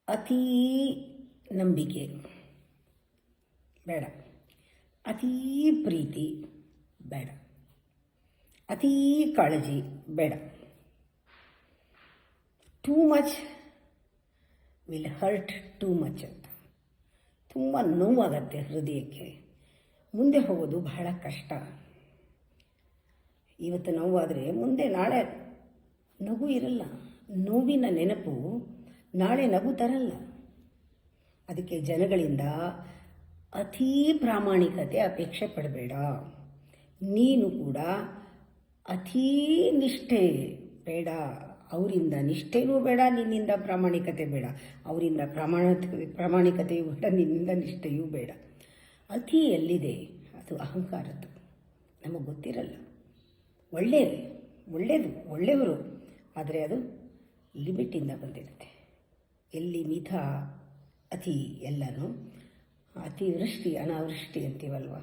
ಅತೀ ನಂಬಿಕೆ ಬೇಡ, ಅತೀ ಪ್ರೀತಿ ಬೇಡ, ಅತೀ ಕಾಳಜಿ ಬೇಡ. Too much will hurt too much ಅಂತ. ತುಂಬ ನೋವಾಗತ್ತೆ ಹೃದಯಕ್ಕೆ. ಮುಂದೆ ಹೋಗೋದು ಬಹಳ ಕಷ್ಟ. ಇವತ್ತು ನೋವಾದರೆ ಮುಂದೆ ನಾಳೆ ನಗು ಇರಲ್ಲ. ನೋವಿನ ನೆನಪು ನಾಳೆ ನಗು ತರಲ್ಲ. ಅದಕ್ಕೆ ಜನಗಳಿಂದ ಅತೀ ಪ್ರಾಮಾಣಿಕತೆ ಅಪೇಕ್ಷೆ ಪಡಬೇಡ. ನೀನು ಕೂಡ ಅತೀ ನಿಷ್ಠೆ ಬೇಡ. ಅವರಿಂದ ನಿಷ್ಠೆನೂ ಬೇಡ, ನಿನ್ನಿಂದ ಪ್ರಾಮಾಣಿಕತೆ ಬೇಡ. ಅವರಿಂದ ಪ್ರಾಮಾಣಿಕತೆಯೂ ಬೇಡ, ನಿನ್ನಿಂದ ನಿಷ್ಠೆಯೂ ಬೇಡ. ಅತಿ ಎಲ್ಲಿದೆ ಅದು ಅಹಂಕಾರದ್ದು. ನಮಗೆ ಗೊತ್ತಿರಲ್ಲ. ಒಳ್ಳೆಯವರು, ಆದರೆ ಅದು ಲಿಮಿಟಿಂದ ಬಂದಿರುತ್ತೆ. ಎಲ್ಲಿ ಮಿತ ಅತಿ ಎಲ್ಲನೂ ಅತಿವೃಷ್ಟಿ ಅನಾವೃಷ್ಟಿ ಅಂತೀವಲ್ವ.